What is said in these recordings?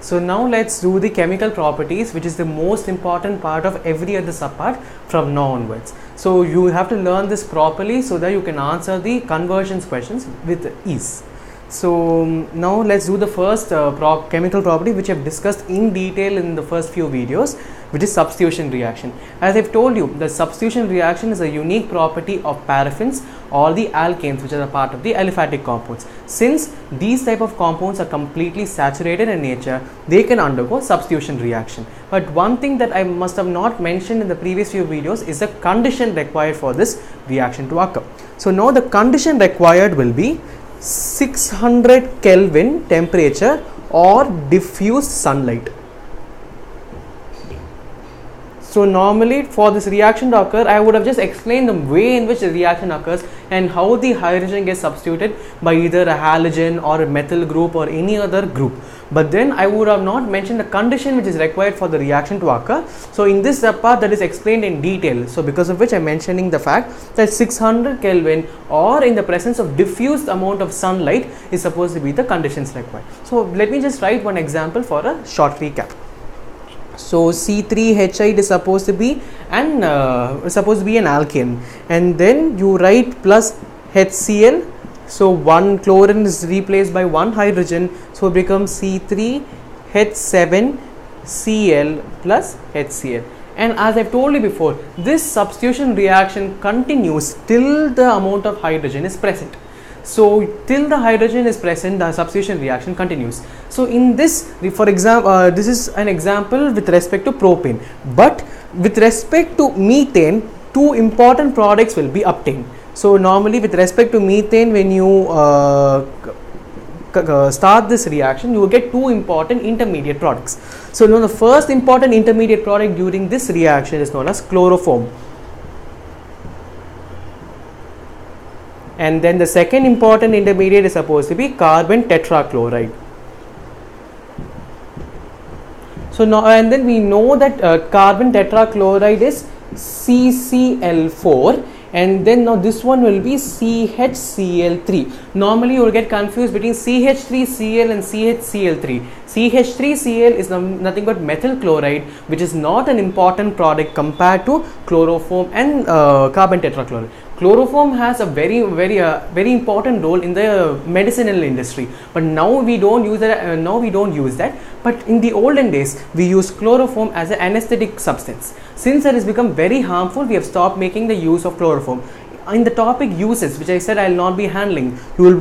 So now let's do the chemical properties, which is the most important part of every other subpart from now onwards. So you have to learn this properly so that you can answer the conversions questions with ease. So now let's do the first chemical property, which I have discussed in detail in the first few videos, which is substitution reaction. As I've told you, the substitution reaction is a unique property of paraffins or the alkanes, which are a part of the aliphatic compounds. Since these type of compounds are completely saturated in nature, they can undergo substitution reaction. But one thing that I must have not mentioned in the previous few videos is the condition required for this reaction to occur. So now the condition required will be 600 Kelvin temperature or diffuse sunlight. So normally for this reaction to occur, I would have just explained the way in which the reaction occurs and how the hydrogen gets substituted by either a halogen or a methyl group or any other group. But then I would have not mentioned the condition which is required for the reaction to occur. So in this part, that is explained in detail. So because of which I am mentioning the fact that 600 Kelvin or in the presence of diffused amount of sunlight is supposed to be the conditions required. So let me just write one example for a short recap. So C3H8 is supposed to be an alkane, and then you write plus HCl. So one chlorine is replaced by one hydrogen, so it becomes C3H7Cl plus HCl. And as I've told you before, this substitution reaction continues till the amount of hydrogen is present. So till the hydrogen is present, the substitution reaction continues. So in this, for example, this is an example with respect to propane, but with respect to methane, two important products will be obtained. So normally with respect to methane, when you start this reaction, you will get two important intermediate products. So now the first important intermediate product during this reaction is known as chloroform. And then the second important intermediate is supposed to be carbon tetrachloride. So now, and then we know that carbon tetrachloride is CCl4, and then now this one will be CHCl3. Normally you will get confused between CH3Cl and CHCl3. CH3Cl is nothing but methyl chloride, which is not an important product compared to chloroform and carbon tetrachloride. Chloroform has a very important role in the medicinal industry, but now we don't use that. But in the olden days, we used chloroform as an anesthetic substance. Since it has become very harmful, we have stopped making the use of chloroform. In the topic uses, which I said I will not be handling, you will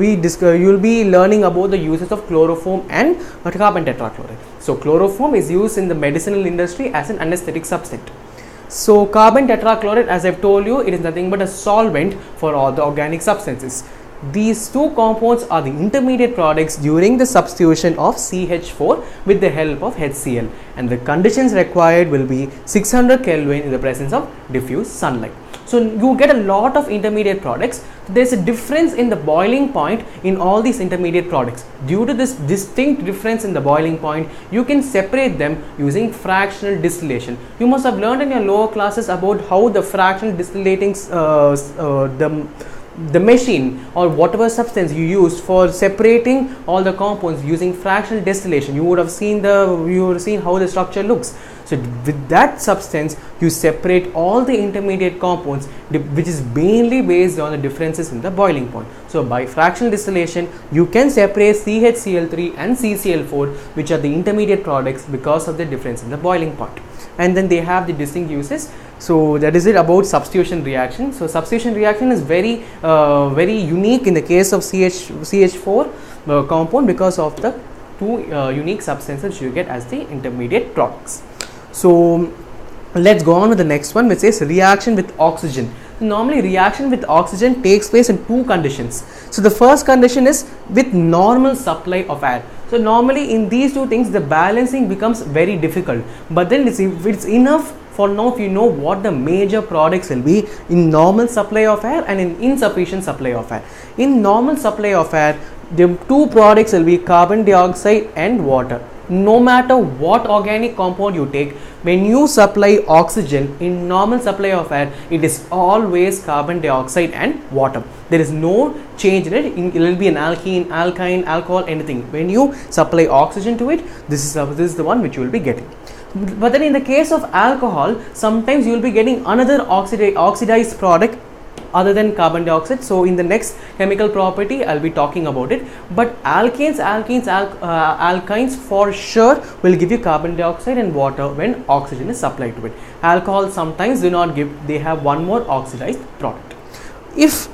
be learning about the uses of chloroform and carbon tetrachloride. So chloroform is used in the medicinal industry as an anesthetic substance. So carbon tetrachloride, as I have told you, it is nothing but a solvent for all the organic substances. These two compounds are the intermediate products during the substitution of CH4 with the help of HCl, and the conditions required will be 600 Kelvin in the presence of diffuse sunlight. So you get a lot of intermediate products. There is a difference in the boiling point in all these intermediate products. Due to this distinct difference in the boiling point, you can separate them using fractional distillation. You must have learned in your lower classes about how the fractional distillating the machine or whatever substance you use for separating all the compounds using fractional distillation. You would have seen how the structure looks. So with that substance, you separate all the intermediate compounds, which is mainly based on the differences in the boiling point. So by fractional distillation, you can separate CHCl3 and CCl4, which are the intermediate products, because of the difference in the boiling point. And then they have the distinct uses. So that is it about substitution reaction. So substitution reaction is very unique in the case of CH4 compound, because of the two unique substances you get as the intermediate products. So let's go on with the next one, which says reaction with oxygen. Normally reaction with oxygen takes place in two conditions. So the first condition is with normal supply of air. So normally in these two things, the balancing becomes very difficult, but then it's enough for now if you know what the major products will be in normal supply of air and in insufficient supply of air. In normal supply of air, the two products will be carbon dioxide and water. no matter what organic compound you take, when you supply oxygen in normal supply of air, it is always carbon dioxide and water. There is no change in it. It will be an alkene, alkyne, alcohol, anything. When you supply oxygen to it, this is the one which you will be getting. But then in the case of alcohol, sometimes you will be getting another oxidized product other than carbon dioxide. So in the next chemical property I'll be talking about it. But alkanes, alkynes for sure will give you carbon dioxide and water when oxygen is supplied to it. Alcohol sometimes do not give, they have one more oxidized product. If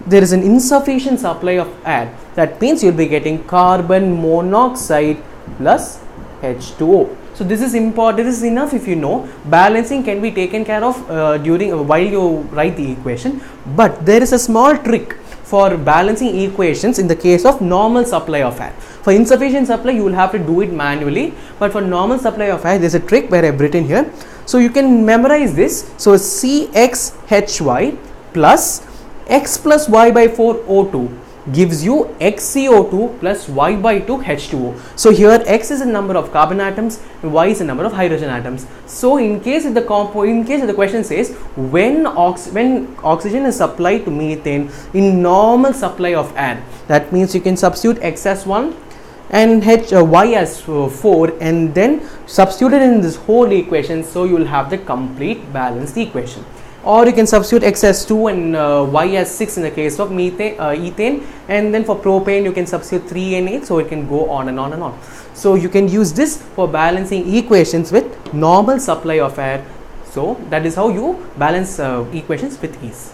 there is an insufficient supply of air, that means you'll be getting carbon monoxide plus H2O. So this is important. This is enough. If you know, balancing can be taken care of while you write the equation, but there is a small trick for balancing equations in the case of normal supply of air. For insufficient supply you will have to do it manually, but for normal supply of air there is a trick where I have written here. So you can memorize this. So CXHY plus X plus Y by 4 O2 gives you XCO2 plus Y by 2 H2O. So here X is the number of carbon atoms and Y is the number of hydrogen atoms. So in case if the question says when oxygen is supplied to methane in normal supply of air, that means you can substitute X as 1 and Y as 4 and then substitute it in this whole equation, so you will have the complete balanced equation. Or you can substitute X as 2 and Y as 6 in the case of ethane, and then for propane you can substitute 3 and 8, so it can go on and on and on. So you can use this for balancing equations with normal supply of air. So that is how you balance equations with ease.